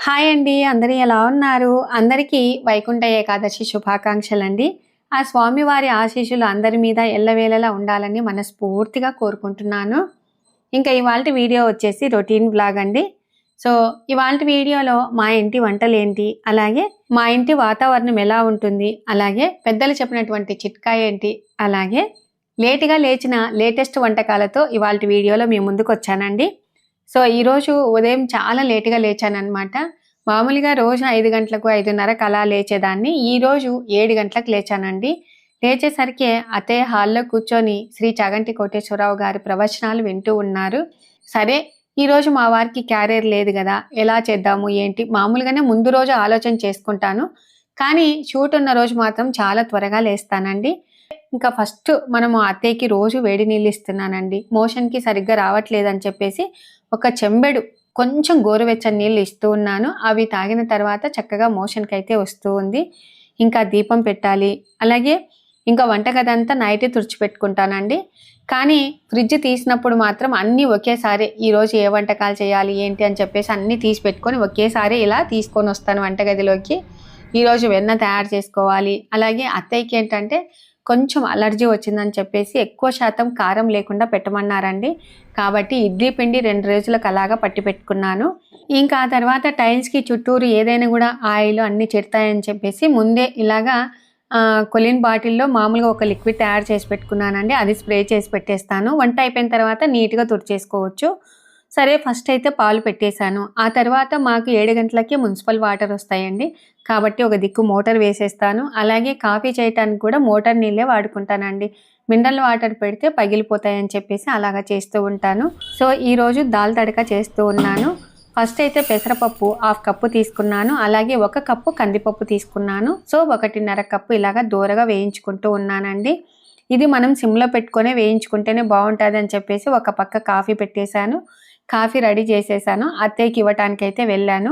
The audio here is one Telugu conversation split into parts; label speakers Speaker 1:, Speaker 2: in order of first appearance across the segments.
Speaker 1: హాయ్ అండి, అందరూ ఎలా ఉన్నారు? అందరికీ వైకుంఠ ఏకాదశి శుభాకాంక్షలండి. ఆ స్వామివారి ఆశీస్సులు అందరి మీద ఎల్లవేళలా ఉండాలని మనస్ఫూర్తిగా కోరుకుంటున్నాను. ఇంకా ఇవాల్టి వీడియో వచ్చేసి రొటీన్ వ్లాగ్ అండి. సో ఇవాల్టి వీడియోలో మా ఇంటి వంటలేంటి, అలాగే మా ఇంటి వాతావరణం ఎలా ఉంటుంది, అలాగే పెద్దలు చెప్పినటువంటి చిట్కా ఏంటి, అలాగే లేటుగా లేచిన లేటెస్ట్ వంటకాలతో ఇవాల్టి వీడియోలో మీ ముందుకు వచ్చానండి. సో ఈరోజు ఉదయం చాలా లేటుగా లేచానన్నమాట. మామూలుగా రోజు 5 గంటలకు 5:30కు అలా లేచేదాన్ని. ఈరోజు 7 గంటలకు లేచానండి. లేచేసరికి అత్తయ్య హాల్లో కూర్చొని శ్రీ చాగంటి కోటేశ్వరరావు గారి ప్రవచనాలు వింటూ ఉన్నారు. సరే ఈరోజు మా వారికి క్యారియర్ లేదు కదా, ఎలా చేద్దాము ఏంటి, మామూలుగానే ముందు రోజు ఆలోచన చేసుకుంటాను. కానీ షూట్ ఉన్న రోజు మాత్రం చాలా త్వరగా లేస్తానండి. ఇంకా ఫస్ట్ మనము అత్తయ్యకి రోజు వేడి నీళ్ళు ఇస్తున్నానండి. మోషన్కి సరిగ్గా రావట్లేదని చెప్పేసి ఒక చెంబెడు కొంచెం గోరువెచ్చని నీళ్ళు ఇస్తూ ఉన్నాను. అవి తాగిన తర్వాత చక్కగా మోషన్కి అయితే వస్తూ ఉంది. ఇంకా దీపం పెట్టాలి, అలాగే ఇంకా వంటగదంతా నైటే తుడిచిపెట్టుకుంటానండి. కానీ ఫ్రిడ్జ్ తీసినప్పుడు మాత్రం అన్నీ ఒకేసారి ఈరోజు ఏ వంటకాలు చేయాలి ఏంటి అని చెప్పేసి అన్నీ తీసి పెట్టుకొని ఒకేసారి ఇలా తీసుకొని వస్తాను వంటగదిలోకి. ఈరోజు వెన్న తయారు చేసుకోవాలి. అలాగే అత్తయ్యకి ఏంటంటే కొంచెం అలర్జీ వచ్చిందని చెప్పేసి ఎక్కువ శాతం కారం లేకుండా పెట్టమన్నారండి. కాబట్టి ఇడ్లీ పిండి 2 రోజులకు అలాగా పట్టి పెట్టుకున్నాను. ఇంకా ఆ తర్వాత టైల్స్కి చుట్టూరు ఏదైనా కూడా ఆయిల్ అన్నీ చెడతాయని చెప్పేసి ముందే ఇలాగా కొలిన్ బాటిల్లో మామూలుగా ఒక లిక్విడ్ తయారు చేసి పెట్టుకున్నానండి. అది స్ప్రే చేసి పెట్టేస్తాను. వంట అయిపోయిన తర్వాత నీట్గా తుడిచేసుకోవచ్చు. సరే ఫస్ట్ అయితే పాలు పెట్టేశాను. ఆ తర్వాత మాకు 7 గంటలకి మున్సిపల్ వాటర్ వస్తాయండి. కాబట్టి ఒక దిక్కు మోటార్ వేసేస్తాను. అలాగే కాఫీ చేయటానికి కూడా మోటార్ నీళ్ళే వాడుకుంటానండి. మినరల్ వాటర్ పెడితే పగిలిపోతాయని చెప్పేసి అలాగా చేస్తూ ఉంటాను. సో ఈరోజు దాల్ తడక చేస్తూ ఉన్నాను. ఫస్ట్ అయితే పెసరపప్పు 1/2 కప్పు తీసుకున్నాను. అలాగే 1 కప్పు కందిపప్పు తీసుకున్నాను. సో 1.5 కప్పు ఇలాగా దూరగా వేయించుకుంటూ ఉన్నానండి. ఇది మనం సిమ్లో పెట్టుకొని వేయించుకుంటేనే బాగుంటుంది అని చెప్పేసి ఒక పక్క కాఫీ పెట్టేశాను. కాఫీ రెడీ చేసేసాను. అత్తయ్యకి ఇవ్వటానికైతే వెళ్ళాను.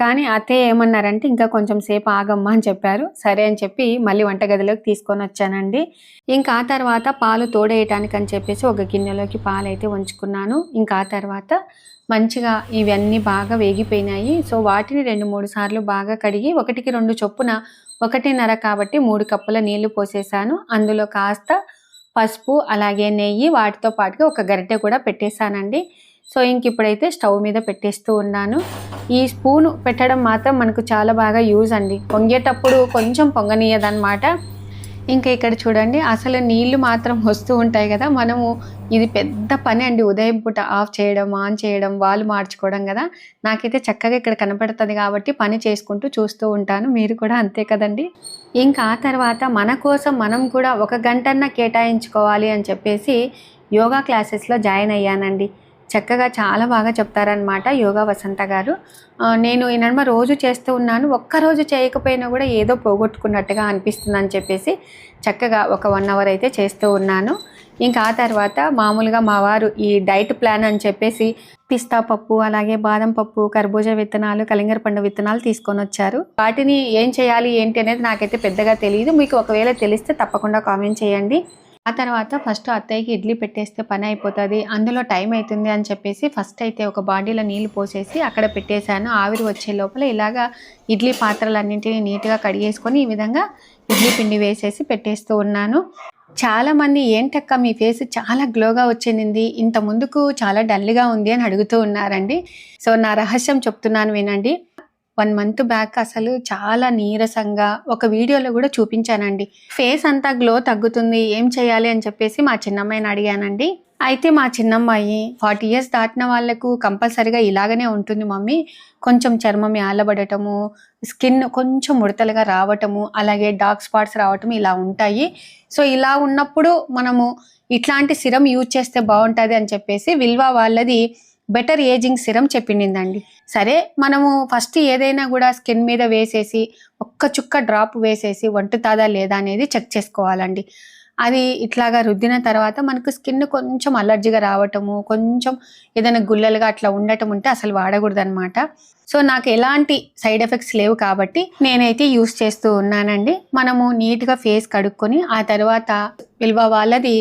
Speaker 1: కానీ అత్తయ్య ఏమన్నారంటే ఇంకా కొంచెం సేపు ఆగమ్మా అని చెప్పారు. సరే అని చెప్పి మళ్ళీ వంటగదిలోకి తీసుకొని వచ్చానండి. ఇంకా ఆ తర్వాత పాలు తోడేయటానికి అని చెప్పేసి ఒక గిన్నెలోకి పాలు అయితే ఉంచుకున్నాను. ఇంకా ఆ తర్వాత మంచిగా ఇవన్నీ బాగా వేగిపోయినాయి. సో వాటిని 2-3 సార్లు బాగా కడిగి 1కి 2 చొప్పున 1.5 కాబట్టి 3 కప్పుల నీళ్లు పోసేసాను. అందులో కాస్త పసుపు అలాగే నెయ్యి వాటితో పాటుగా ఒక గరిటె కూడా పెట్టేశానండి. సో ఇంక ఇప్పుడైతే స్టవ్ మీద పెట్టేస్తూ ఉన్నాను. ఈ స్పూను పెట్టడం మాత్రం మనకు చాలా బాగా యూజ్ అండి. పొంగేటప్పుడు కొంచెం పొంగనీయదన్నమాట. ఇంకా ఇక్కడ చూడండి అసలు నీళ్లు మాత్రం వస్తూ ఉంటాయి కదా, మనము ఇది పెద్ద పని అండి. ఉదయం పూట ఆఫ్ చేయడం, ఆన్ చేయడం, వాల్ మార్చుకోవడం కదా. నాకైతే చక్కగా ఇక్కడ కనపడుతుంది కాబట్టి పని చేసుకుంటూ చూస్తూ ఉంటాను. మీరు కూడా అంతే కదండి. ఇంకా ఆ తర్వాత మన కోసం మనం కూడా 1 గంటన్నా కేటాయించుకోవాలి అని చెప్పేసి యోగా క్లాసెస్లో జాయిన్ అయ్యానండి. చక్కగా చాలా బాగా చెప్తారనమాట యోగా వసంత గారు. నేను ఈ నడుమ రోజు చేస్తూ ఉన్నాను. ఒక్కరోజు చేయకపోయినా కూడా ఏదో పోగొట్టుకున్నట్టుగా అనిపిస్తుంది అని చెప్పేసి చక్కగా ఒక 1 అవర్ అయితే చేస్తూ ఉన్నాను. ఇంకా ఆ తర్వాత మామూలుగా మా వారు ఈ డైట్ ప్లాన్ అని చెప్పేసి పిస్తా పప్పు, అలాగే బాదం పప్పు, కర్బూజా విత్తనాలు, కలింగర పండు విత్తనాలు తీసుకొని వచ్చారు. వాటిని ఏం చేయాలి ఏంటి అనేది నాకైతే పెద్దగా తెలియదు. మీకు ఒకవేళ తెలిస్తే తప్పకుండా కామెంట్ చేయండి. ఆ తర్వాత ఫస్ట్ అత్తయ్యకి ఇడ్లీ పెట్టేస్తే పని అయిపోతుంది, అందులో టైం అవుతుంది అని చెప్పేసి ఫస్ట్ అయితే ఒక బాడీలో నీళ్ళు పోసేసి అక్కడ పెట్టేశాను. ఆవిరి వచ్చే లోపల ఇలాగా ఇడ్లీ పాత్రలన్నింటినీ నీట్గా కడిగేసుకొని ఈ విధంగా ఇడ్లీ పిండి వేసేసి పెట్టేస్తూ ఉన్నాను. చాలామంది ఏంటక్క మీ ఫేస్ చాలా గ్లోగా వచ్చింది, ఇంత ముందుకు చాలా డల్గా ఉంది అని అడుగుతూ ఉన్నారండి. సో నా రహస్యం చెప్తున్నాను వినండి. 1 మంత్ బ్యాక్ అసలు చాలా నీరసంగా ఒక వీడియోలో కూడా చూపించానండి. ఫేస్ అంతా గ్లో తగ్గుతుంది, ఏం చేయాలి అని చెప్పేసి మా చిన్నమ్మాయిని అడిగానండి. అయితే మా చిన్నమ్మాయి 40 ఇయర్స్ దాటిన వాళ్ళకు కంపల్సరీగా ఇలాగనే ఉంటుంది మమ్మీ, కొంచెం చర్మం యాలబడటము, స్కిన్ కొంచెం ముడతలుగా రావటము, అలాగే డార్క్ స్పాట్స్ రావటం ఇలా ఉంటాయి. సో ఇలా ఉన్నప్పుడు మనము ఇట్లాంటి సిరం యూజ్ చేస్తే బాగుంటుంది అని చెప్పేసి విల్వా వాళ్ళది బెటర్ ఏజింగ్ సిరం చెప్పిండిందండి. సరే మనము ఫస్ట్ ఏదైనా కూడా స్కిన్ మీద వేసేసి ఒక్క చుక్క డ్రాప్ వేసేసి వంటుతాదా లేదా అనేది చెక్ చేసుకోవాలండి. అది ఇట్లాగా రుద్దిన తర్వాత మనకు స్కిన్ కొంచెం అలర్జీగా రావటము, కొంచెం ఏదైనా గుల్లలుగా అట్లా ఉండటం ఉంటే అసలు వాడకూడదు అనమాట. సో నాకు ఎలాంటి సైడ్ ఎఫెక్ట్స్ లేవు కాబట్టి నేనైతే యూస్ చేస్తూ ఉన్నానండి. మనము నీట్గా ఫేస్ కడుక్కొని ఆ తర్వాత విల్వా వాళ్ళది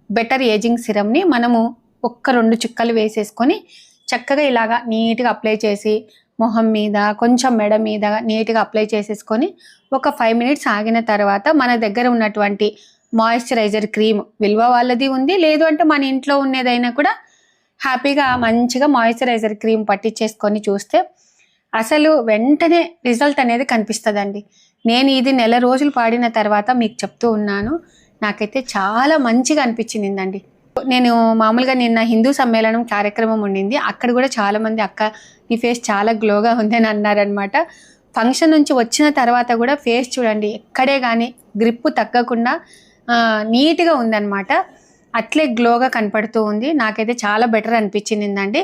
Speaker 1: బెటర్ ఏజింగ్ సిరంని మనము 1-2 చుక్కలు వేసేసుకొని చక్కగా ఇలాగా నీట్గా అప్లై చేసి మొహం మీద, కొంచెం మెడ మీద నీట్గా అప్లై చేసేసుకొని ఒక 5 మినిట్స్ ఆగిన తర్వాత మన దగ్గర ఉన్నటువంటి మాయిశ్చరైజర్ క్రీమ్, విల్వ వాళ్ళది ఉంది, లేదు అంటే మన ఇంట్లో ఉన్నదైనా కూడా హ్యాపీగా మంచిగా మాయిశ్చరైజర్ క్రీమ్ పట్టించేసుకొని చూస్తే అసలు వెంటనే రిజల్ట్ అనేది కనిపిస్తుందండి. నేను ఇది నెల రోజులు వాడిన తర్వాత మీకు చెప్తూ ఉన్నాను, నాకైతే చాలా మంచిగా అనిపించిందండి. నేను మామూలుగా నిన్న హిందూ సమ్మేళనం కార్యక్రమం ఉండింది, అక్కడ కూడా చాలామంది అక్క నీ ఫేస్ చాలా గ్లోగా ఉందని అన్నారనమాట. ఫంక్షన్ నుంచి వచ్చిన తర్వాత కూడా ఫేస్ చూడండి ఎక్కడే కానీ గ్రిప్ తగ్గకుండా నీట్గా ఉందన్నమాట. అట్లే గ్లోగా కనపడుతూ ఉంది. నాకైతే చాలా బెటర్ అనిపించిందండి.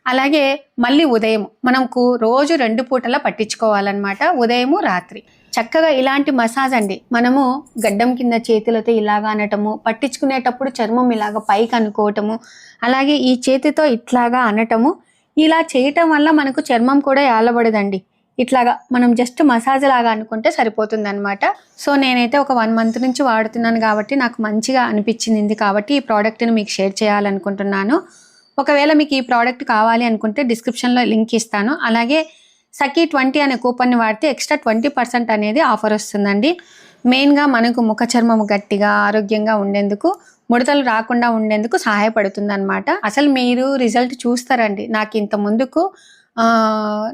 Speaker 1: అలాగే మళ్ళీ ఉదయం మనకు రోజు 2 పూటలా పట్టించుకోవాలన్నమాట, ఉదయము రాత్రి. చక్కగా ఇలాంటి మసాజ్ అండి, మనము గడ్డం కింద చేతులతో ఇలాగా అనటము, పట్టించుకునేటప్పుడు చర్మం ఇలాగ పైకి అనుకోవటము, అలాగే ఈ చేతితో ఇట్లాగా అనటము, ఇలా చేయటం వల్ల మనకు చర్మం కూడా ఏలబడదండి. ఇట్లాగా మనం జస్ట్ మసాజ్ లాగా అనుకుంటే సరిపోతుంది అనమాట. సో నేనైతే ఒక 1 మంత్ నుంచి వాడుతున్నాను కాబట్టి నాకు మంచిగా అనిపించింది కాబట్టి ఈ ప్రోడక్ట్ని మీకు షేర్ చేయాలనుకుంటున్నాను. ఒకవేళ మీకు ఈ ప్రోడక్ట్ కావాలి అనుకుంటే డిస్క్రిప్షన్లో లింక్ ఇస్తాను. అలాగే సఖీ 20 అనే కూపన్ని వాడితే ఎక్స్ట్రా 20% అనేది ఆఫర్ వస్తుందండి. మెయిన్గా మనకు ముఖ చర్మము గట్టిగా ఆరోగ్యంగా ఉండేందుకు, ముడతలు రాకుండా ఉండేందుకు సహాయపడుతుంది అనమాట. అసలు మీరు రిజల్ట్ చూస్తారండి. నాకు ఇంత ముందుకు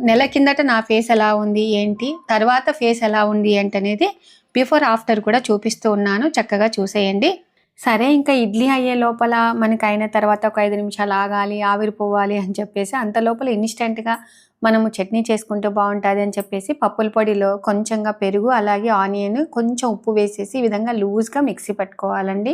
Speaker 1: నెల కిందట నా ఫేస్ ఎలా ఉంది ఏంటి, తర్వాత ఫేస్ ఎలా ఉంది ఏంటి అనేది బిఫోర్ ఆఫ్టర్ కూడా చూపిస్తూ ఉన్నాను, చక్కగా చూసేయండి. సరే, ఇంకా ఇడ్లీ అయ్యే లోపల మనకి అయిన తర్వాత ఒక 5 నిమిషాలు ఆగాలి, ఆవిరిపోవాలి అని చెప్పేసి అంత లోపల ఇన్స్టెంట్గా మనము చట్నీ చేసుకుంటే బాగుంటుంది అని చెప్పేసి పప్పుల పొడిలో కొంచెంగా పెరుగు, అలాగే ఆనియన్, కొంచెం ఉప్పు వేసేసి ఈ విధంగా లూజ్గా మిక్సీ పట్టుకోవాలండి.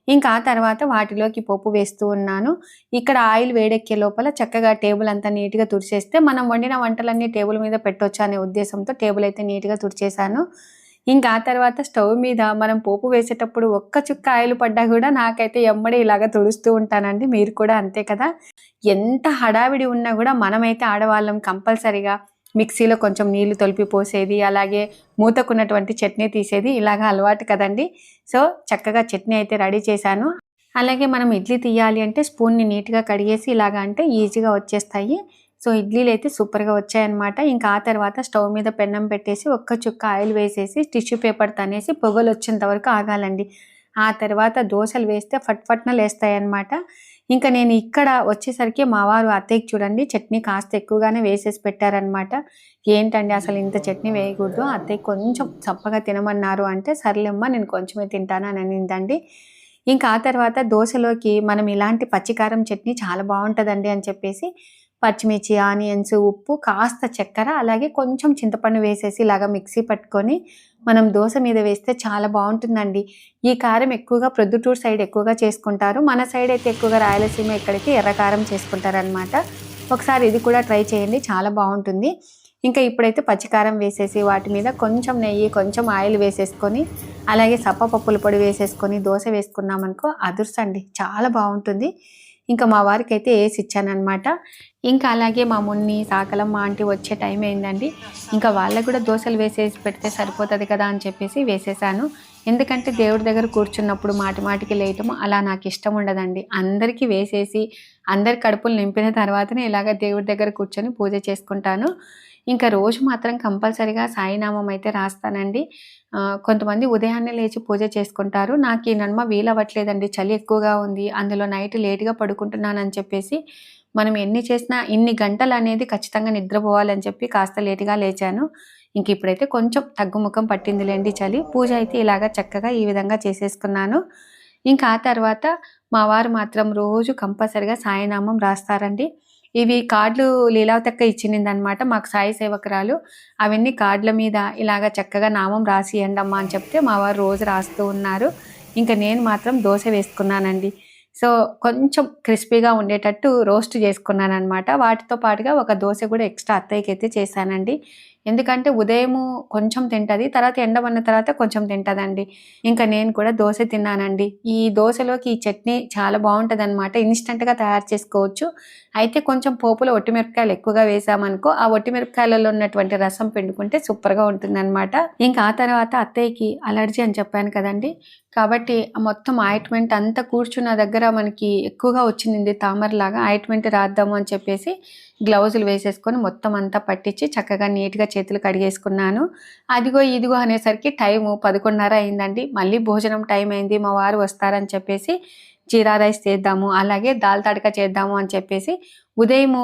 Speaker 1: ఇంకా ఆ తర్వాత వాటిలోకి పోపు వేస్తూ ఉన్నాను. ఇక్కడ ఆయిల్ వేడెక్కే లోపల చక్కగా టేబుల్ అంతా నీట్గా తుడిచేస్తే మనం వండిన వంటలన్నీ టేబుల్ మీద పెట్టొచ్చు అనే ఉద్దేశంతో టేబుల్ అయితే నీట్గా తుడిచేసాను. ఇంకా ఆ తర్వాత స్టవ్ మీద మనం పోపు వేసేటప్పుడు ఒక్క చుక్క ఆయిల్ పడ్డా కూడా నాకైతే ఎమ్మడి ఇలాగ తుడుస్తూ ఉంటానండి. మీరు కూడా అంతే కదా. ఎంత హడావిడి ఉన్నా కూడా మనమైతే ఆడవాళ్ళం కంపల్సరిగా మిక్సీలో కొంచెం నీళ్లు తొలిపి పోసేది, అలాగే మూతకున్నటువంటి చట్నీ తీసేది ఇలాగ అలవాటు కదండి. సో చక్కగా చట్నీ అయితే రెడీ చేశాను. అలాగే మనం ఇడ్లీ తీయాలి అంటే స్పూన్ని నీట్గా కడిగేసి ఇలాగ అంటే ఈజీగా వచ్చేస్తాయి. సో ఇడ్లీలు అయితే సూపర్గా వచ్చాయన్నమాట. ఇంకా ఆ తర్వాత స్టవ్ మీద పెన్నం పెట్టేసి ఒక్క చుక్క ఆయిల్ వేసేసి టిష్యూ పేపర్ తనేసి పొగలు వచ్చేంత వరకు ఆగాలండి. ఆ తర్వాత దోశలు వేస్తే ఫట్ఫట్న లేస్తాయన్నమాట. ఇంకా నేను ఇక్కడ వచ్చేసరికి మా వారు అత్తయ్యకి చూడండి చట్నీ కాస్త ఎక్కువగానే వేసేసి పెట్టారనమాట. ఏంటండి అసలు ఇంత చట్నీ వేయకూడదు, అత్తయ్య కొంచెం చప్పగా తినమన్నారు అంటే సర్లేమ్మా నేను కొంచెమే తింటాను అని అనిందండి. ఇంకా ఆ తర్వాత దోశలోకి మనం ఇలాంటి పచ్చికారం చట్నీ చాలా బాగుంటుందండి అని చెప్పేసి పచ్చిమిర్చి, ఆనియన్స్, ఉప్పు, కాస్త చక్కెర, అలాగే కొంచెం చింతపండు వేసేసి ఇలాగ మిక్సీ పట్టుకొని మనం దోశ మీద వేస్తే చాలా బాగుంటుందండి. ఈ కారం ఎక్కువగా ప్రొద్దుటూరు సైడ్ ఎక్కువగా చేసుకుంటారు. మన సైడ్ అయితే ఎక్కువగా రాయలసీమ ఇక్కడికి ఎర్రకారం చేసుకుంటారనమాట. ఒకసారి ఇది కూడా ట్రై చేయండి, చాలా బాగుంటుంది. ఇంకా ఇప్పుడైతే పచ్చికారం వేసేసి వాటి మీద కొంచెం నెయ్యి, కొంచెం ఆయిల్ వేసేసుకొని అలాగే సప్పపప్పుల పొడి వేసేసుకొని దోశ వేసుకున్నామనుకో అదుర్సండి, చాలా బాగుంటుంది. ఇంకా మా వారికి అయితే వేసి ఇచ్చానమాట. ఇంకా అలాగే మా మున్ని, సాకలమ్మ ఆంటీ వచ్చే టైం అయిందండి. ఇంకా వాళ్ళకు కూడా దోశలు వేసేసి పెడితే సరిపోతుంది కదా అని చెప్పేసి వేసేసాను. ఎందుకంటే దేవుడి దగ్గర కూర్చున్నప్పుడు మాటి మాటికి లేయటము అలా నాకు ఇష్టం ఉండదండి. అందరికీ వేసేసి అందరి కడుపులు నింపిన తర్వాతనే ఇలాగ దేవుడి దగ్గర కూర్చొని పూజ చేసుకుంటాను. ఇంకా రోజు మాత్రం కంపల్సరిగా సాయినామం అయితే రాస్తానండి. కొంతమంది ఉదయాన్నే లేచి పూజ చేసుకుంటారు. నాకు ఈ నడుమ వీలవ్వట్లేదండి, చలి ఎక్కువగా ఉంది, అందులో నైట్ లేట్గా పడుకుంటున్నానని చెప్పేసి మనం ఎన్ని చేసినా ఇన్ని గంటలు అనేది ఖచ్చితంగా నిద్రపోవాలని చెప్పి కాస్త లేటుగా లేచాను. ఇంక ఇప్పుడైతే కొంచెం తగ్గుముఖం పట్టిందిలేండి చలి. పూజ అయితే ఇలాగా చక్కగా ఈ విధంగా చేసేసుకున్నాను. ఇంకా ఆ తర్వాత మా వారు మాత్రం రోజు కంపల్సరిగా సాయినామం రాస్తారండి. ఇవి కార్డులు లీలావతక్క ఇచ్చిందనమాట మాకు సాయి సేవకురాలు. అవన్నీ కార్డుల మీద ఇలాగ చక్కగా నామం రాసియండి అమ్మా అని చెప్తే మా వారు రోజు రాస్తూ ఉన్నారు. ఇంకా నేను మాత్రం దోశ వేసుకున్నానండి. సో కొంచెం క్రిస్పీగా ఉండేటట్టు రోస్ట్ చేసుకున్నాను అనమాట. వాటితో పాటుగా ఒక దోశ కూడా ఎక్స్ట్రా అత్తయ్యకి అయితే చేశానండి. ఎందుకంటే ఉదయము కొంచెం తింటుంది, తర్వాత ఎండమన్న తర్వాత కొంచెం తింటుందండి. ఇంకా నేను కూడా దోశ తిన్నానండి. ఈ దోశలోకి ఈ చట్నీ చాలా బాగుంటుంది అనమాట, ఇన్స్టెంట్గా తయారు చేసుకోవచ్చు. అయితే కొంచెం పోపులో ఒట్టిమిరపకాయలు ఎక్కువగా వేసామనుకో ఆ ఒట్టిమిరపకాయలలో ఉన్నటువంటి రసం పిండుకుంటే సూపర్గా ఉంటుందన్నమాట. ఇంకా ఆ తర్వాత అత్తయ్యకి అలర్జీ అని చెప్పాను కదండి, కాబట్టి మొత్తం ఆయింట్మెంట్ అంతా కూర్చున్న దగ్గర మనకి ఎక్కువగా వచ్చింది తామరలాగా, ఆయింట్మెంట్ రాద్దాము అని చెప్పేసి గ్లౌజులు వేసేసుకొని మొత్తం అంతా పట్టించి చక్కగా నీట్గా చేతులు కడిగేసుకున్నాను. అదిగో ఇదిగో అనేసరికి టైము 11:30 అయిందండి. మళ్ళీ భోజనం టైం అయింది, మా వారు వస్తారని చెప్పేసి జీరా రైస్ చేద్దాము, అలాగే దాల్ తడక చేద్దాము అని చెప్పేసి ఉదయము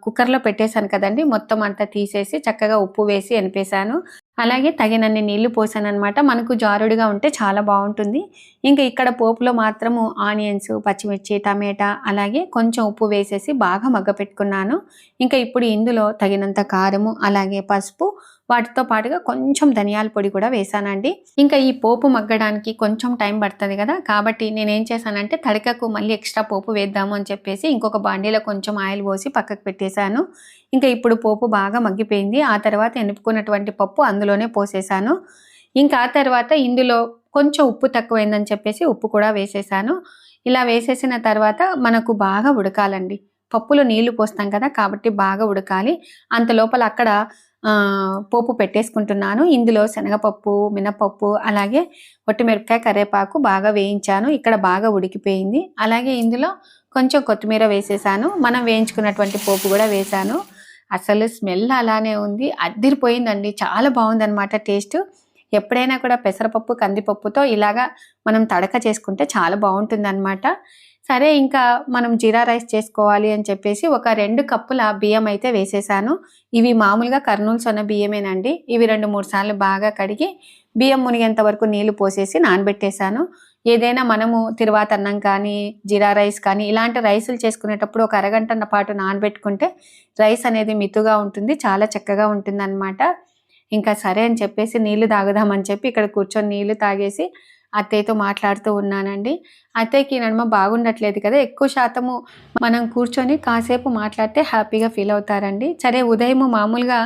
Speaker 1: కుక్కర్లో పెట్టేశాను కదండి, మొత్తం అంతా తీసేసి చక్కగా ఉప్పు వేసి ఎనిపేశాను. అలాగే తగినన్ని నీళ్లు పోసాను అనమాట. మనకు జారుడుగా ఉంటే చాలా బాగుంటుంది. ఇంకా ఇక్కడ పోపులో మాత్రము ఆనియన్స్, పచ్చిమిర్చి, టమాటా అలాగే కొంచెం ఉప్పు వేసేసి బాగా మగ్గపెట్టుకున్నాను. ఇంకా ఇప్పుడు ఇందులో తగినంత కారము అలాగే పసుపు, వాటితో పాటుగా కొంచెం ధనియాల పొడి కూడా వేసానండి. ఇంకా ఈ పోపు మగ్గడానికి కొంచెం టైం పడుతుంది కదా, కాబట్టి నేనేం చేశానంటే తడకకు మళ్ళీ ఎక్స్ట్రా పోపు వేద్దాము అని చెప్పేసి ఇంకొక బాండీలో కొంచెం ఆయిల్ పోసి పక్కకు పెట్టేశాను. ఇంకా ఇప్పుడు పోపు బాగా మగ్గిపోయింది. ఆ తర్వాత ఎనుపుకున్నటువంటి పప్పు అందులోనే పోసేసాను. ఇంకా ఆ తర్వాత ఇందులో కొంచెం ఉప్పు తక్కువైందని చెప్పేసి ఉప్పు కూడా వేసేసాను. ఇలా వేసేసిన తర్వాత మనకు బాగా ఉడకాలండి. పప్పులో నీళ్లు పోస్తాం కదా, కాబట్టి బాగా ఉడకాలి. అంత లోపల అక్కడ పోపు పెట్టేసుకుంటున్నాను. ఇందులో శనగపప్పు, మినపప్పు అలాగే ఒట్టిమిరపకాయ, కరివేపాకు బాగా వేయించాను. ఇక్కడ బాగా ఉడికిపోయింది. అలాగే ఇందులో కొంచెం కొత్తిమీర వేసేసాను. మనం వేయించుకున్నటువంటి పోపు కూడా వేసాను. అసలు స్మెల్ అలానే ఉంది, అద్దిరిపోయిందండి. చాలా బాగుందన్నమాట టేస్ట్. ఎప్పుడైనా కూడా పెసరపప్పు, కందిపప్పుతో ఇలాగా మనం తడక చేసుకుంటే చాలా బాగుంటుంది. సరే, ఇంకా మనం జీరా రైస్ చేసుకోవాలి అని చెప్పేసి ఒక 2 కప్పుల బియ్యం అయితే వేసేసాను. ఇవి మామూలుగా కర్నూలు సొన్న బియ్యమేనండి. ఇవి 2-3 సార్లు బాగా కడిగి బియ్యం మునిగేంత వరకు నీళ్లు పోసేసి నానబెట్టేశాను. ఏదైనా మనము తిరువాతన్నం కానీ, జీరా రైస్ కానీ ఇలాంటి రైసులు చేసుకునేటప్పుడు ఒక అరగంట పాటు నానబెట్టుకుంటే రైస్ అనేది మితుగా ఉంటుంది, చాలా చక్కగా ఉంటుందన్నమాట. ఇంకా సరే అని చెప్పేసి నీళ్లు తాగుదామని చెప్పి ఇక్కడ కూర్చొని నీళ్లు తాగేసి అత్తయ్యతో మాట్లాడుతూ ఉన్నానండి. అత్తయ్యకి నడుమ బాగుండట్లేదు కదా, ఎక్కువ శాతము మనం కూర్చొని కాసేపు మాట్లాడితే హ్యాపీగా ఫీల్ అవుతారండి. సరే, ఉదయం మామూలుగా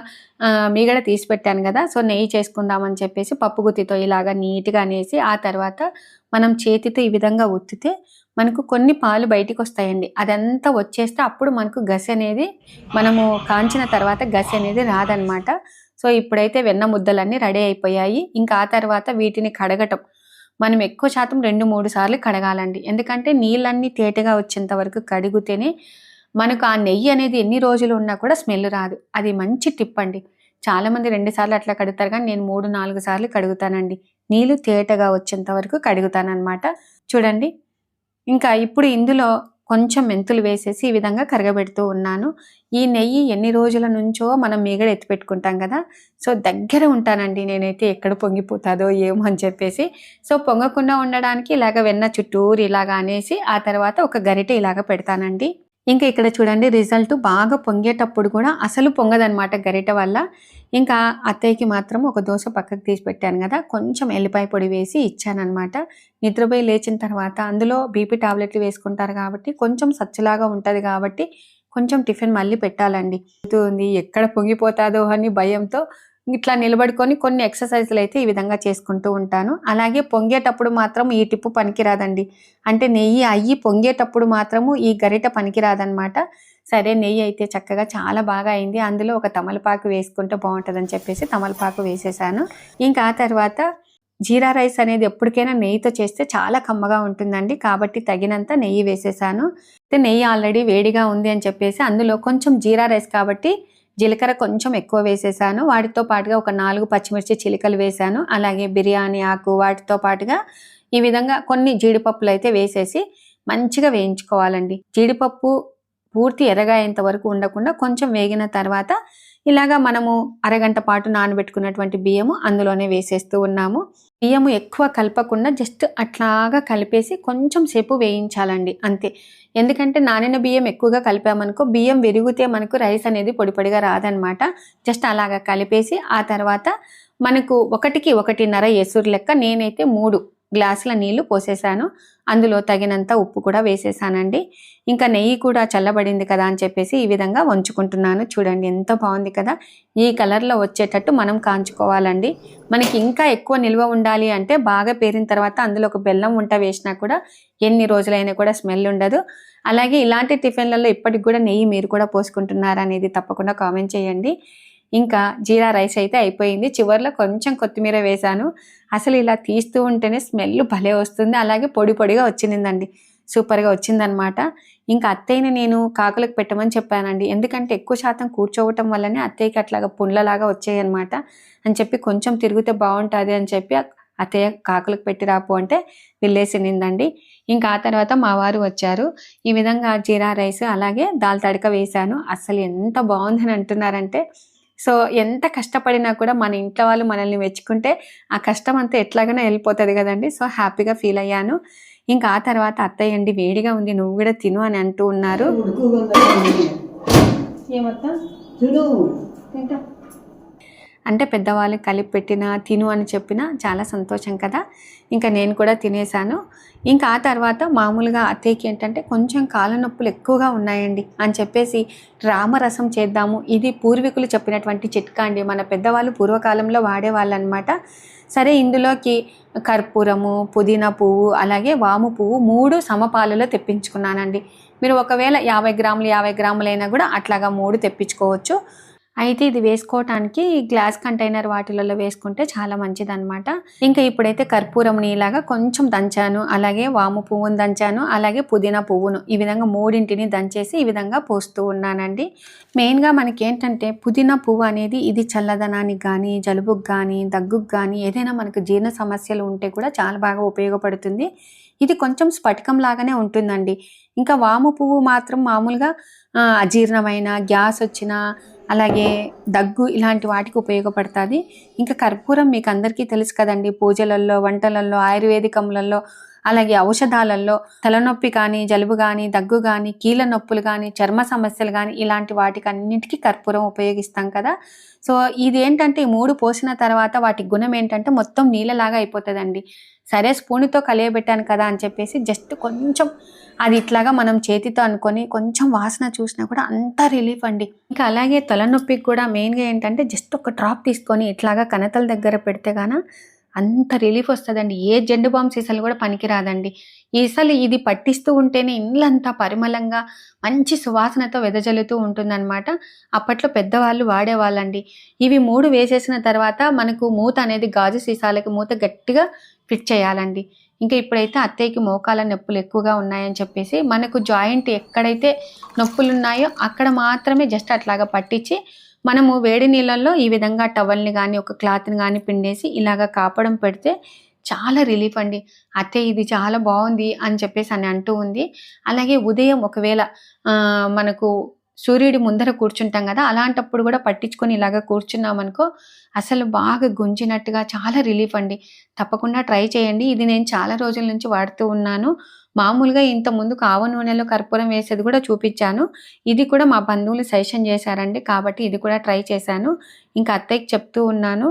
Speaker 1: మీగడ తీసి పెట్టాను కదా, సో నెయ్యి చేసుకుందామని చెప్పేసి పప్పు గుత్తితో ఇలాగా నీట్గా అనేసి ఆ తర్వాత మనం చేతితో ఈ విధంగా ఒత్తితే మనకు కొన్ని పాలు బయటికి వస్తాయండి. అదంతా వచ్చేస్తే అప్పుడు మనకు గసి అనేది, మనము కాంచిన తర్వాత గసి అనేది రాదనమాట. సో ఇప్పుడైతే వెన్న ముద్దలన్నీ రెడీ అయిపోయాయి. ఇంకా ఆ తర్వాత వీటిని కడగటం మనం ఎక్కువ శాతం 2-3 సార్లు కడగాలండి. ఎందుకంటే నీళ్ళన్నీ తేటగా వచ్చేంత వరకు కడిగితేనే మనకు ఆ నెయ్యి అనేది ఎన్ని రోజులు ఉన్నా కూడా స్మెల్ రాదు. అది మంచి టిప్ అండి. చాలామంది 2 సార్లు అట్లా కడుగుతారు, కానీ నేను 3-4 సార్లు కడుగుతానండి. నీళ్ళు తేటగా వచ్చేంత వరకు కడుగుతానమాట. చూడండి, ఇంకా ఇప్పుడు ఇందులో కొంచెం మెంతులు వేసేసి ఈ విధంగా కరగబెడుతూ ఉన్నాను. ఈ నెయ్యి ఎన్ని రోజుల నుంచో మనం మీగడ ఎత్తిపెట్టుకుంటాం కదా, సో దగ్గర ఉంటానండి నేనైతే, ఎక్కడ పొంగిపోతుందో ఏమో అని చెప్పేసి. సో పొంగకుండా ఉండడానికి ఇలాగ వెన్న చుట్టూరు ఇలాగ అనేసి ఆ తర్వాత ఒక గరిటె ఇలాగ పెడతానండి. ఇంకా ఇక్కడ చూడండి, రిజల్ట్ బాగా పొంగేటప్పుడు కూడా అసలు పొంగదనమాట గరిటె వల్ల. ఇంకా అత్తయ్యకి మాత్రం ఒక దోశ పక్కకు తీసి పెట్టాను కదా, కొంచెం ఎల్లిపాయ పొడి వేసి ఇచ్చానమాట. నిద్రపోయి లేచిన తర్వాత అందులో బీపీ టాబ్లెట్లు వేసుకుంటారు కాబట్టి కొంచెం సచ్చలాగా ఉంటుంది కాబట్టి కొంచెం టిఫిన్ మళ్ళీ పెట్టాలండి. ఎక్కడ పొంగిపోతాదో అని భయంతో ఇట్లా నిలబడుకొని కొన్ని ఎక్సర్సైజ్లు అయితే ఈ విధంగా చేసుకుంటూ ఉంటాను. అలాగే పొంగేటప్పుడు మాత్రం ఈ టిప్పు పనికిరాదండి. అంటే నెయ్యి అయ్యి పొంగేటప్పుడు మాత్రము ఈ గరిట పనికిరాదనమాట. సరే, నెయ్యి అయితే చక్కగా చాలా బాగా అయింది. అందులో ఒక తమలపాకు వేసుకుంటే బాగుంటుందని చెప్పేసి తమలపాకు వేసేసాను. ఇంకా ఆ తర్వాత జీరా రైస్ అనేది ఎప్పటికైనా నెయ్యితో చేస్తే చాలా కమ్మగా ఉంటుందండి, కాబట్టి తగినంత నెయ్యి వేసేసాను. నెయ్యి ఆల్రెడీ వేడిగా ఉంది అని చెప్పేసి అందులో కొంచెం జీరా రైస్ కాబట్టి జీలకర్ర కొంచెం ఎక్కువ వేసేసాను. వాటితో పాటుగా ఒక 4 పచ్చిమిర్చి చిలికలు వేసాను. అలాగే బిర్యానీ ఆకు, వాటితో పాటుగా ఈ విధంగా కొన్ని జీడిపప్పులు అయితే వేసేసి మంచిగా వేయించుకోవాలండి. జీడిపప్పు పూర్తి ఎర్రగాయేంత వరకు ఉండకుండా కొంచెం వేగిన తర్వాత ఇలాగా మనము అరగంట పాటు నానబెట్టుకున్నటువంటి బియ్యము అందులోనే వేసేస్తూ ఉన్నాము. బియ్యము ఎక్కువ కలపకుండా జస్ట్ అట్లాగా కలిపేసి కొంచెం సేపు వేయించాలండి, అంతే. ఎందుకంటే నానిన బియ్యం ఎక్కువగా కలిపామనుకో బియ్యం విరిగితే మనకు రైస్ అనేది పొడి పొడిగా రాదనమాట. జస్ట్ అలాగా కలిపేసి ఆ తర్వాత మనకు 1కి 1.5 ఎసురు లెక్క నేనైతే 3 గ్లాసుల నీళ్లు పోసేసాను. అందులో తగినంత ఉప్పు కూడా వేసేసానండి. ఇంకా నెయ్యి కూడా చల్లబడింది కదా అని చెప్పేసి ఈ విధంగా వంచుకుంటున్నాను. చూడండి ఎంత బాగుంది కదా, ఈ కలర్లో వచ్చేటట్టు మనం కాంచుకోవాలండి. మనకి ఇంకా ఎక్కువ నిల్వ ఉండాలి అంటే బాగా పేరిన తర్వాత అందులో ఒక బెల్లం ఉంట వేసినా కూడా ఎన్ని రోజులైనా కూడా స్మెల్ ఉండదు. అలాగే ఇలాంటి టిఫిన్లలో ఇప్పటికి కూడా నెయ్యి మీరు కూడా పోసుకుంటున్నారా అనేది తప్పకుండా కామెంట్ చేయండి. ఇంకా జీరా రైస్ అయితే అయిపోయింది. చివర్లో కొంచెం కొత్తిమీర వేసాను. అసలు ఇలా తీస్తూ ఉంటేనే స్మెల్ భలే వస్తుంది. అలాగే పొడి పొడిగా వచ్చిందండి. సూపర్గా వచ్చిందనమాట. ఇంకా అత్తయ్యని నేను కాకులకు పెట్టమని చెప్పానండి. ఎందుకంటే ఎక్కువ శాతం కూర్చోవటం వల్లనే అత్తయ్యకి అట్లాగా పుండ్లలాగా వచ్చాయి అనమాట. అని చెప్పి కొంచెం తిరిగితే బాగుంటుంది అని చెప్పి అత్తయ్య కాకులకు పెట్టి రాపు అంటే వెళ్ళేసిందండి. ఇంకా ఆ తర్వాత మా వారు వచ్చారు. ఈ విధంగా జీరా రైస్ అలాగే దాల్ తడక వేశాను. అసలు ఎంత బాగుందని అంటున్నారంటే, సో ఎంత కష్టపడినా కూడా మన ఇంట్లో వాళ్ళు మనల్ని మెచ్చుకుంటే ఆ కష్టం అంతా ఎట్లాగైనా వెళ్ళిపోతుంది కదండి. సో హ్యాపీగా ఫీల్ అయ్యాను. ఇంకా ఆ తర్వాత అత్తయ్య అండి వేడిగా ఉంది, నువ్వు కూడా తిను అని అంటూ ఉన్నారు. అంటే పెద్దవాళ్ళు కలిపి పెట్టిన తిను అని చెప్పిన చాలా సంతోషం కదా. ఇంకా నేను కూడా తినేసాను. ఇంకా ఆ తర్వాత మామూలుగా అత్తయ్యకి ఏంటంటే కొంచెం కాళ్ళ నొప్పులు ఎక్కువగా ఉన్నాయండి అని చెప్పేసి రామరసం చేద్దాము. ఇది పూర్వీకులు చెప్పినటువంటి చిట్కా అండి. మన పెద్దవాళ్ళు పూర్వకాలంలో వాడేవాళ్ళు అనమాట. సరే ఇందులోకి కర్పూరము, పుదీనా పువ్వు అలాగే వాము పువ్వు 3 సమపాలలో తెప్పించుకున్నానండి. మీరు ఒకవేళ 50 గ్రాములు 50 గ్రాములైనా కూడా అట్లాగా 3 తెప్పించుకోవచ్చు. అయితే ఇది వేసుకోవటానికి గ్లాస్ కంటైనర్ వాటిలలో వేసుకుంటే చాలా మంచిదన్నమాట. ఇంకా ఇప్పుడైతే కర్పూరం ఇలాగా కొంచెం దంచాను, అలాగే వాము పువ్వును దంచాను, అలాగే పుదీనా పువ్వును ఈ విధంగా 3ంటిని దంచేసి ఈ విధంగా పోస్తూ ఉన్నానండి. మెయిన్గా మనకి ఏంటంటే పుదీనా పువ్వు అనేది ఇది చల్లదనానికి కానీ, జలుబుకి కానీ, దగ్గుకు కానీ, ఏదైనా మనకు జీర్ణ సమస్యలు ఉంటే కూడా చాలా బాగా ఉపయోగపడుతుంది. ఇది కొంచెం స్ఫటికం లాగానే ఉంటుందండి. ఇంకా వాము పువ్వు మాత్రం మామూలుగా అజీర్ణమైన, గ్యాస్ వచ్చిన, అలాగే దగ్గు ఇలాంటి వాటికి ఉపయోగపడుతుంది. ఇంకా కర్పూరం మీకు అందరికీ తెలుసు కదండి. పూజలలో, వంటలలో, ఆయుర్వేదికములలో, అలాగే ఔషధాలలో తలనొప్పి కానీ, జలుబు కానీ, దగ్గు కానీ, కీళ్ళ నొప్పులు కానీ, చర్మ సమస్యలు కానీ ఇలాంటి వాటికి అన్నిటికీ కర్పూరం ఉపయోగిస్తాం కదా. సో ఇదేంటంటే ఈ 3 పోసిన తర్వాత వాటి గుణం ఏంటంటే మొత్తం నీళ్ళలాగా అయిపోతుందండి. సరే స్పూన్తో కలియబెట్టాను కదా అని చెప్పేసి జస్ట్ కొంచెం అది ఇట్లాగా మనం చేతితో అనుకొని కొంచెం వాసన చూసినా కూడా అంత రిలీఫ్ అండి. ఇంకా అలాగే తలనొప్పికి కూడా మెయిన్గా ఏంటంటే జస్ట్ ఒక డ్రాప్ తీసుకొని ఇట్లాగా కణతల దగ్గర పెడితే గాన అంత రిలీఫ్ వస్తుందండి. ఏ జెండు బామ్ సీసాలు కూడా పనికిరాదండి. అసలు ఇది పట్టిస్తూ ఉంటేనే ఇల్లంతా పరిమళంగా మంచి సువాసనతో వెదజల్లుతూ ఉంటుందన్నమాట. అప్పట్లో పెద్దవాళ్ళు వాడేవాళ్ళండి. ఇవి 3 వేసేసిన తర్వాత మనకు మూత అనేది గాజు సీసాలకి మూత గట్టిగా ఫిట్ చేయాలండి. ఇంకా ఇప్పుడైతే అత్తయ్యకి మోకాల నొప్పులు ఎక్కువగా ఉన్నాయని చెప్పేసి మనకు జాయింట్ ఎక్కడైతే నొప్పులు ఉన్నాయో అక్కడ మాత్రమే జస్ట్ అట్లాగా పట్టించి మనము వేడి నీళ్ళల్లో ఈ విధంగా టవల్ని కానీ ఒక క్లాత్ని కానీ పిండేసి ఇలాగ కాపడం పెడితే చాలా రిలీఫ్ అండి. అత్తయ్య ఇది చాలా బాగుంది అని చెప్పేసి అని అంటూ ఉంది. అలాగే ఉదయం ఒకవేళ మనకు సూర్యుడి ముందర కూర్చుంటాం కదా, అలాంటప్పుడు కూడా పట్టించుకొని ఇలాగ కూర్చున్నామనుకో అసలు బాగా గుంజినట్టుగా చాలా రిలీఫ్ అండి. తప్పకుండా ట్రై చేయండి. ఇది నేను చాలా రోజుల నుంచి వాడుతూ ఉన్నాను. మామూలుగా ఇంతకుముందు ఆవ నూనెలో కర్పూరం వేసేది కూడా చూపించాను. ఇది కూడా మా బంధువులు సజెషన్ చేశారండి, కాబట్టి ఇది కూడా ట్రై చేశాను. ఇంకా అత్తయ్యకి చెప్తూ ఉన్నాను,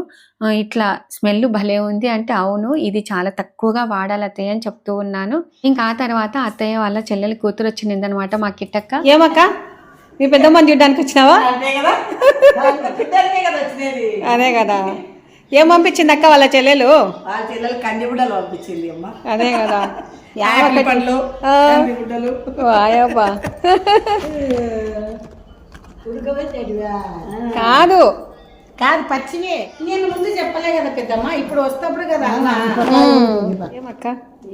Speaker 1: ఇట్లా స్మెల్ భలే ఉంది అంటే అవును ఇది చాలా తక్కువగా వాడాలి అత్తయ్య అని చెప్తూ ఉన్నాను. ఇంకా ఆ తర్వాత అత్తయ్య వాళ్ళ చెల్లెలి కూతురు వచ్చిందనమాట మా కిట్టక్క. ఏమక్క మీ పెద్దమ్మని చూడడానికి వచ్చినావా? అదే కదా. ఏం పంపించింది అక్క వాళ్ళ చెల్లెలు?
Speaker 2: వాళ్ళ చెల్లెలు కందిబుడ్డలు పంపించింది అమ్మ.
Speaker 1: అదే కదా. కాదు
Speaker 2: కాదు పచ్చివే. నేను ముందు చెప్పలే కదా పెద్దమ్మ, ఇప్పుడు వస్తప్పుడు కదా.
Speaker 1: ఏమక్క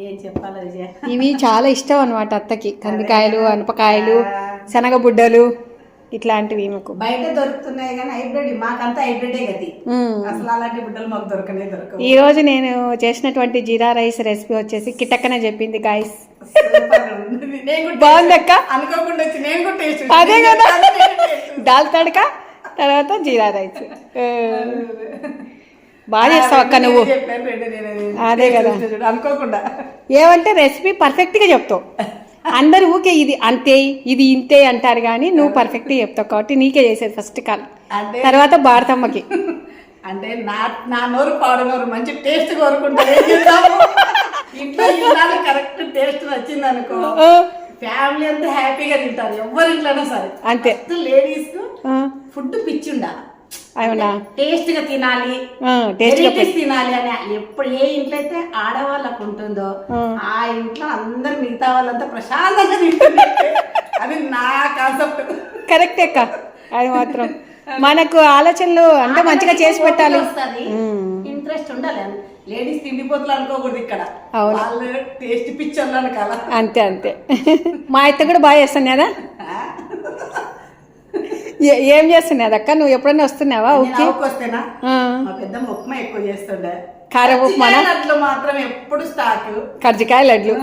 Speaker 2: ఏం చెప్పాలి విజయ?
Speaker 1: ఇవి చాలా ఇష్టం అనమాట అత్తకి. కందికాయలు, అనపకాయలు, శనగబుడ్డలు ఇట్లాంటివి మాకు
Speaker 2: బయట దొరుకుతున్నాయి కానీ హైబ్రిడ్, మాకంతా హైబ్రిడే గది. అసలు అలాంటి బుడ్డలు మాకు దొరకవు.
Speaker 1: ఈ రోజు నేను చేసినటువంటి జీరా రైస్ రెసిపీ వచ్చేసి కిటక్కనే చెప్పింది గాయస్. బాగుంది అక్క.
Speaker 2: అనుకోకుండా వచ్చి నేను కూడా టేస్ట్.
Speaker 1: అదే కదా, దాల్ తడక తర్వాత జీరా రైస్ బాగా చేస్తావు అక్క నువ్వు. అదే కదా,
Speaker 2: అనుకోకుండా
Speaker 1: ఏమంటే రెసిపీ పర్ఫెక్ట్ గా చెప్తావు. అందరు ఊకే ఇది అంతే ఇది ఇంతే అంటారు కానీ నువ్వు పర్ఫెక్ట్గా చెప్తావు కాబట్టి నీకే చేసేది ఫస్ట్ కాల్, తర్వాత భారతమ్మకి.
Speaker 2: అంటే నా నోరు పాడు నోరు మంచి టేస్ట్ కోరుకుంటా. ఇంట్లో కరెక్ట్ టేస్ట్ వచ్చింది అనుకో, ఫ్యామిలీ అంతా హ్యాపీగా తింటారు ఎవరి ఇంట్లోనే సరే.
Speaker 1: అంతే.
Speaker 2: లేడీస్ ఫుడ్ పిచ్చి ఉండాలి, టేస్ట్ గా తినాలి, తినాలి అని ఎప్పుడు ఏ ఇంట్లో అయితే ఆడవాళ్ళకు ఉంటుందో ఆ ఇంట్లో అందరు మిగతా వాళ్ళంతా ప్రశాంతంగా తింటున్నారు. అది నా కాన్సెప్ట్.
Speaker 1: కరెక్ట్ అక్క, అది మాత్రం మనకు ఆలోచనలు అంటే మంచిగా చేసి పెట్టాలి,
Speaker 2: ఇంట్రెస్ట్ ఉండాలి. లేడీస్ తిండిపోతులు అనుకోకూడదు ఇక్కడ,
Speaker 1: అవును.
Speaker 2: వాళ్ళు టేస్ట్ పిచ్చర్లు అనుకోవాలా.
Speaker 1: అంతే అంతే. మా అత్త కూడా బాగా చేస్తాను కదా. ఏం చేస్తున్నావు అక్క? నువ్వు ఎప్పుడైనా వస్తున్నావా? ఓకే
Speaker 2: వస్తేనా మా పెద్దమ్మ ఉప్మా ఎక్కువ చేస్తుండే,
Speaker 1: కారం ఉప్మా
Speaker 2: లడ్లు మాత్రం ఎప్పుడు స్టాక్,
Speaker 1: కర్జికాయ లడ్లు.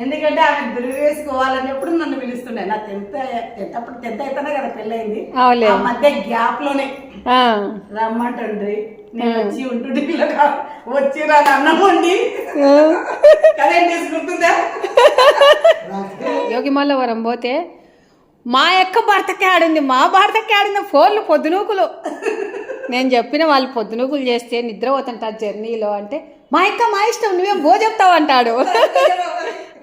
Speaker 2: ఎందుకంటే ఆమె దుర్వేసుకోవాలని ఎప్పుడు నన్ను పిలుస్తుండే. నా టెన్త్ అయితేనే కదా పెళ్ళయింది, ఆ మధ్య గ్యాప్ లోనే రమ్మంటుండ్రి, నేను వచ్చి ఉంటుండే, వచ్చి రాని అన్నం వండి కదేంటి గుర్తుందా.
Speaker 1: యోగిమల్లవరం పోతే మా యొక్క భర్తకే ఆడింది, మా భర్తకే ఆడింది ఫోన్లు పొద్దునూకులు. నేను చెప్పిన వాళ్ళు పొద్దునూకులు చేస్తే నిద్ర పోతుంటారు జర్నీలో అంటే, మా యొక్క మా ఇష్టం, నువ్వేం బో చెప్తావు అంటాడు.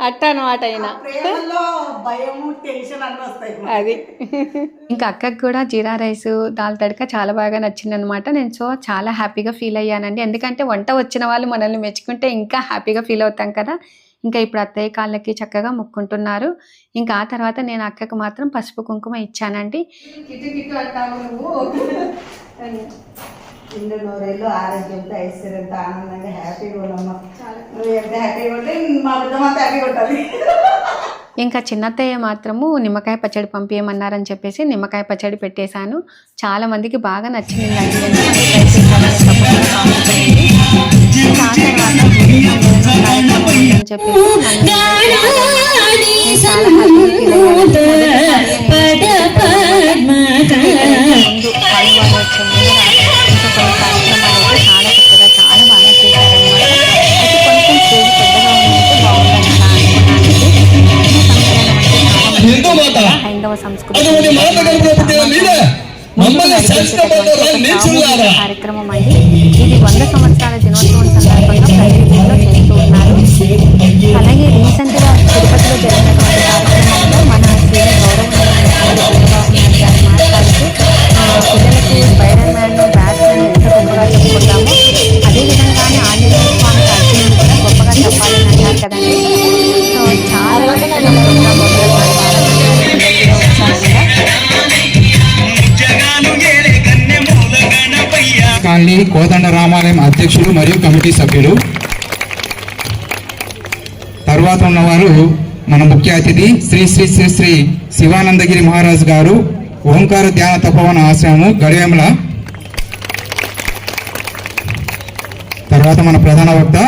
Speaker 1: అట్ట అనమాట అయినా అది. ఇంకా అక్కకి కూడా జీరా రైస్ దాల్ తడక చాలా బాగా నచ్చింది అనమాట. నేను చాలా హ్యాపీగా ఫీల్ అయ్యానండి. ఎందుకంటే వంట వచ్చిన వాళ్ళు మనల్ని మెచ్చుకుంటే ఇంకా హ్యాపీగా ఫీల్ అవుతాం కదా. ఇంకా ఇప్పుడు అత్తయ్య కాళ్ళకి చక్కగా ముక్కుంటున్నారు. ఇంకా ఆ తర్వాత నేను అక్కకు మాత్రం పసుపు కుంకుమ ఇచ్చానండి.
Speaker 2: ఇందు నూరేళ్ళు ఆరోగ్యంతో ఐశ్వర్యంతో ఆనందంగా హ్యాపీగా ఉన్నామా. నువ్వు ఎంత హ్యాపీగా ఉంటే మా బిడ్డమంతా హ్యాపీగా ఉంటుంది.
Speaker 1: ఇంకా చిన్నత్తయ్య మాత్రము నిమ్మకాయ పచ్చడి పంపించమన్నారని చెప్పేసి నిమ్మకాయ పచ్చడి పెట్టేశాను. చాలా మందికి బాగా నచ్చిందండి. హైందవ సంస్కృతి కార్యక్రమం అండి. ఇది 100 సంవత్సరాల దినోత్సవం సందర్భంగా ప్రతి జిల్లాలో చేస్తూ ఉన్నారు. అలాగే రీసెంట్గా తిరుపతిలో జరిగినటువంటి కార్యక్రమంలో మన శ్రీ గౌరవ మాట్లాడుతూ పిల్లలకి స్పైడర్ మ్యాన్, బ్యాట్స్మెన్ ఎంత గొప్పగా చెప్పుకుంటామో అదేవిధంగానే ఆంజనేయ స్వామి అర్జునుడు కూడా గొప్పగా చెప్పాలని అన్నారు కదండి. సో చాలా
Speaker 3: కాలనీ కోదండ రామాలయం అధ్యక్షులు మరియు కమిటీ సభ్యులు. తర్వాత ఉన్నవారు మన ముఖ్య అతిథి శ్రీ శ్రీ శ్రీ శ్రీ శివానందగిరి మహారాజ్ గారు, ఓంకార ధ్యాన తపోవన ఆశ్రమము గడివేముల. తర్వాత మన ప్రధాన వక్త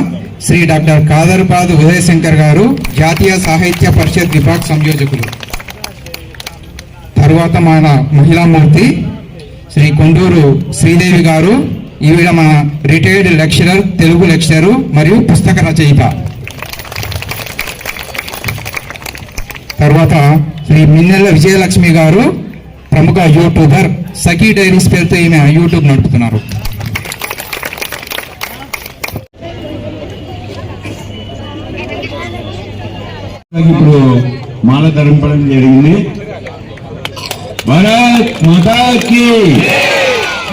Speaker 3: శ్రీ డాక్టర్ కాదర్పాదు ఉదయశంకర్ గారు, జాతీయ సాహిత్య పరిషత్ విభాగ్ సంయోజకులు. తర్వాత మన మహిళామూర్తి శ్రీ కొండూరు శ్రీదేవి గారు, ఈవిడ మన రిటైర్డ్ లెక్చరర్, తెలుగు లెక్చరరు మరియు పుస్తక రచయిత. తర్వాత శ్రీ మిన్నెల విజయలక్ష్మి గారు, ప్రముఖ యూట్యూబర్, సఖీ డైరీస్ పేరుతో ఈమె యూట్యూబ్ నడుపుతున్నారు.
Speaker 4: ఇప్పుడు మాల ధరింపడం జరిగింది. భారత్ మాతా కీ,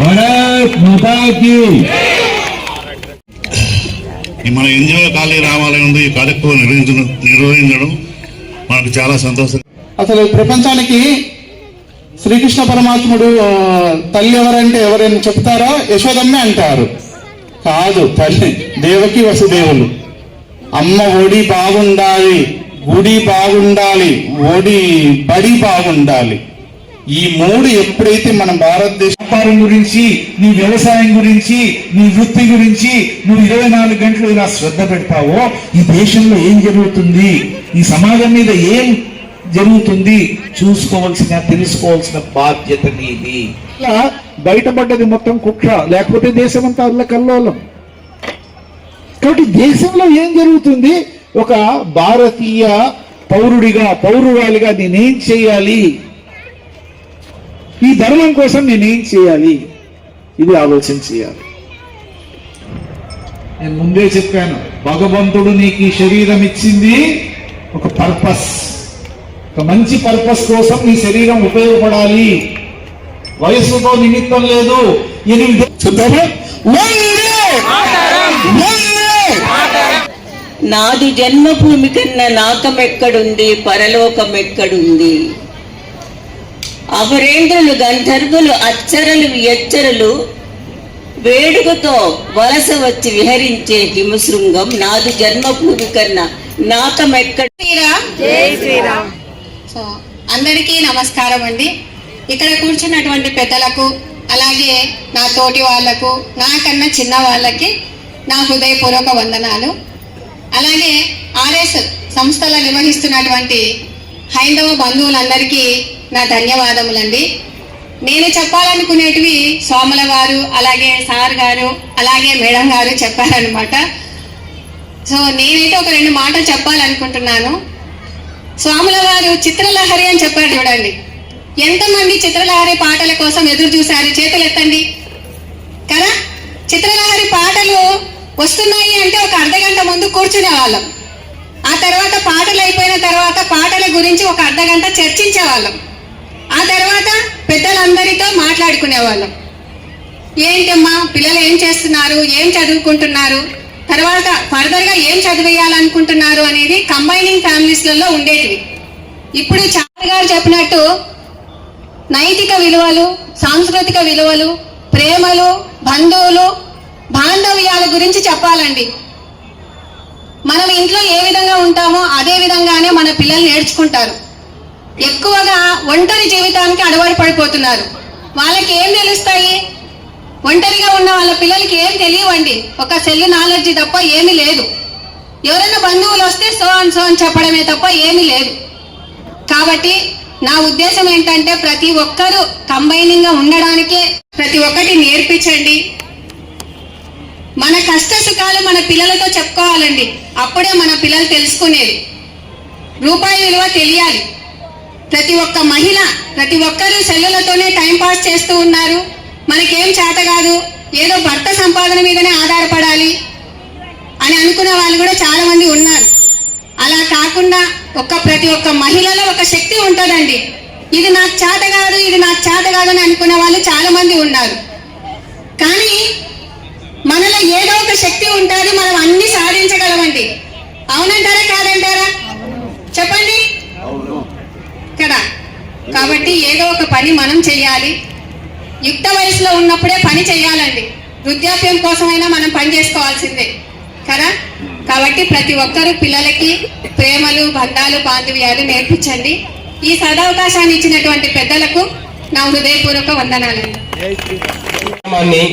Speaker 4: భారత్ మాతా కీ.
Speaker 5: మన ఎన్జిఓ కాలనీ రామాలయం ఈ కార్యక్రమం నిర్వహించడం మనకు చాలా సంతోషం.
Speaker 6: అసలు ప్రపంచానికి శ్రీకృష్ణ పరమాత్ముడు తల్లి ఎవరంటే ఎవరైనా చెప్తారా? యశోదమ్మే అంటారు. కాదు, తల్లి దేవకి వసుదేవులు. అమ్మ ఒడి బాగుండాలి, గుడి బాగుండాలి, బడి బాగుండాలి. ఈ మూడు ఎప్పుడైతే మన భారతదేశం
Speaker 4: వ్యాపారం గురించి, నీ వ్యవసాయం గురించి, నీ వృత్తి గురించి నువ్వు 24 గంటలు ఇలా శ్రద్ధ పెడతావో, ఈ దేశంలో ఏం జరుగుతుంది, ఈ సమాజం మీద ఏం జరుగుతుంది తెలుసుకోవాల్సిన బాధ్యత నీది. ఇలా బయటపడ్డది మొత్తం కుట్ర, లేకపోతే దేశమంతా అల్లకల్లోలం. కాబట్టి దేశంలో ఏం జరుగుతుంది, ఒక భారతీయ పౌరురాలిగా నేనేం చేయాలి, ఈ ధర్మం కోసం నేనేం చేయాలి, ఇది ఆలోచన చేయాలి. నేను ముందే చెప్పాను, భగవంతుడు నీకు ఈ శరీరం ఇచ్చింది ఒక పర్పస్, ఒక మంచి పర్పస్ కోసం నీ శరీరం ఉపయోగపడాలి. వయస్సుతో నిమిత్తం లేదు. 8
Speaker 7: నాది జన్మభూమి కన్నా నాకమెక్కడుంది, పరలోకం ఎక్కడుంది. అపరేంద్రులు, గంధర్వులు, అచ్చరలు, ఎచ్చరలు వేడుకతో వలస వచ్చి విహరించే హిమశృంగం నాది జన్మభూమి కన్నా నాకమెక్కడ.
Speaker 1: సో అందరికీ నమస్కారం అండి. ఇక్కడ కూర్చున్నటువంటి పెద్దలకు, అలాగే నా తోటి వాళ్లకు, నాకన్నా చిన్న వాళ్ళకి నా హృదయపూర్వక వందనాలు. అలాగే ఆర్ఎస్ సంస్థలో నిర్వహిస్తున్నటువంటి హైందవ బంధువులందరికీ నా ధన్యవాదములండి. నేను చెప్పాలనుకునేటివి సోమల గారు, అలాగే సార్ గారు, అలాగే మేడం గారు చెప్పారనమాట. సో నేనైతే ఒక 2 మాటలు చెప్పాలనుకుంటున్నాను. స్వాముల వారు చిత్రలహరి అని చెప్పారు చూడండి. ఎంతమంది చిత్రలహరి పాటల కోసం ఎదురు చూశారు? చేతులు ఎత్తండి కదా. చిత్రలహరి పాటలు వస్తున్నాయి అంటే ఒక అర్ధగంట ముందు కూర్చునే వాళ్ళం. ఆ తర్వాత పాటలు అయిపోయిన తర్వాత పాటల గురించి ఒక అర్ధగంట చర్చించే వాళ్ళం. ఆ తర్వాత పెద్దలందరితో మాట్లాడుకునేవాళ్ళం. ఏంటమ్మా పిల్లలు ఏం చేస్తున్నారు, ఏం చదువుకుంటున్నారు, తర్వాత ఫర్దర్గా ఏం చదివేయాలనుకుంటున్నారు అనేది కంబైనింగ్ ఫ్యామిలీస్లలో ఉండేటివి. ఇప్పుడు చారి గారు చెప్పినట్టు నైతిక విలువలు, సాంస్కృతిక విలువలు, ప్రేమలు, బంధువులు, బాంధవ్యాల గురించి చెప్పాలండి. మనం ఇంట్లో ఏ విధంగా ఉంటామో అదే విధంగానే మన పిల్లలు నేర్చుకుంటారు. ఎక్కువగా ఒంటరి జీవితానికి అలవాటు పడిపోతున్నారు. వాళ్ళకి ఏం తెలుస్తాయి? ఒంటరిగా ఉన్న వాళ్ళ పిల్లలకి ఏం తెలియవండి. ఒక సెల్ నాలెడ్జ్ తప్ప ఏమీ లేదు. ఎవరైనా బంధువులు వస్తే సో అని చెప్పడమే తప్ప ఏమీ లేదు. కాబట్టి నా ఉద్దేశం ఏంటంటే ప్రతి ఒక్కరూ కంబైనింగ్ గా ఉండడానికే ప్రతి ఒక్కటి నేర్పించండి. మన కష్ట సుఖాలు మన పిల్లలతో చెప్పుకోవాలండి. అప్పుడే మన పిల్లలు తెలుసుకునేది. రూపాయి విలువ తెలియాలి. ప్రతి ఒక్క మహిళ, ప్రతి ఒక్కరూ సెల్లులతోనే టైం పాస్ చేస్తూ ఉన్నారు. మనకేం చేత కాదు, ఏదో భర్త సంపాదన మీదనే ఆధారపడాలి అని అనుకునే వాళ్ళు కూడా చాలా మంది ఉన్నారు. అలా కాకుండా ప్రతి ఒక్క మహిళలో ఒక శక్తి ఉంటుందండి. ఇది నాకు చేత కాదు, ఇది నాకు చేత కాదు అని అనుకునే వాళ్ళు చాలా మంది ఉన్నారు. కానీ మనలో ఏదో ఒక శక్తి ఉంటుంది, మనం అన్ని సాధించగలమండి. అవునంటారా కాదంటారా చెప్పండి కదా. కాబట్టి ఏదో ఒక పని మనం చెయ్యాలి. యుక్త వయసులో ఉన్నప్పుడే పని చెయ్యాలండి. వృద్ధాప్యం కోసమైనా మనం పని చేసుకోవాల్సిందే కదా. కాబట్టి ప్రతి ఒక్కరూ పిల్లలకి ప్రేమలు, బంధాలు, బాంధవ్యాలు నేర్పించండి. ఈ సదవకాశాన్ని ఇచ్చినటువంటి పెద్దలకు నా హృదయపూర్వక వందనాలండి.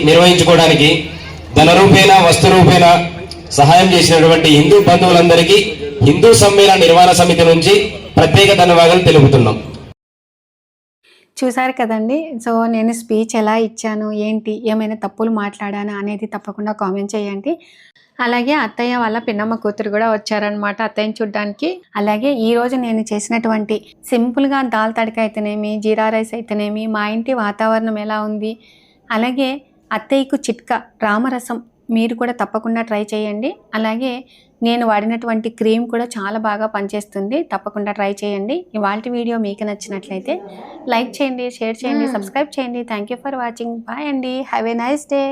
Speaker 8: నిర్వహించుకోవడానికి ధన రూపేణ, వస్తు రూపేణ సహాయం చేసినటువంటి హిందూ బంధువులందరికీ హిందూ సమ్మేళన నిర్మాణ సమితి నుంచి ప్రత్యేక ధన్యవాదాలు తెలుపుతున్నాం.
Speaker 1: చూసారు కదండి. సో నేను స్పీచ్ ఎలా ఇచ్చాను, ఏంటి, ఏమైనా తప్పులు మాట్లాడానా అనేది తప్పకుండా కామెంట్ చేయండి. అలాగే అత్తయ్య వాళ్ళ పిన్నమ్మ కూతురు కూడా వచ్చారనమాట అత్తయ్యని చూడ్డానికి. అలాగే ఈరోజు నేను చేసినటువంటి సింపుల్గా దాల్ తడక అయితేనేమి, జీరా రైస్ అయితేనేమి, మా ఇంటి వాతావరణం ఎలా ఉంది, అలాగే అత్తయ్యకు చిట్కా రామరసం మీరు కూడా తప్పకుండా ట్రై చేయండి. అలాగే నేను వాడినటువంటి క్రీమ్ కూడా చాలా బాగా పనిచేస్తుంది. తప్పకుండా ట్రై చేయండి. ఇవాల్టి వీడియో మీకు నచ్చినట్లయితే లైక్ చేయండి, షేర్ చేయండి, సబ్స్క్రైబ్ చేయండి. Thank you for watching. Bye అండి. Have a nice day.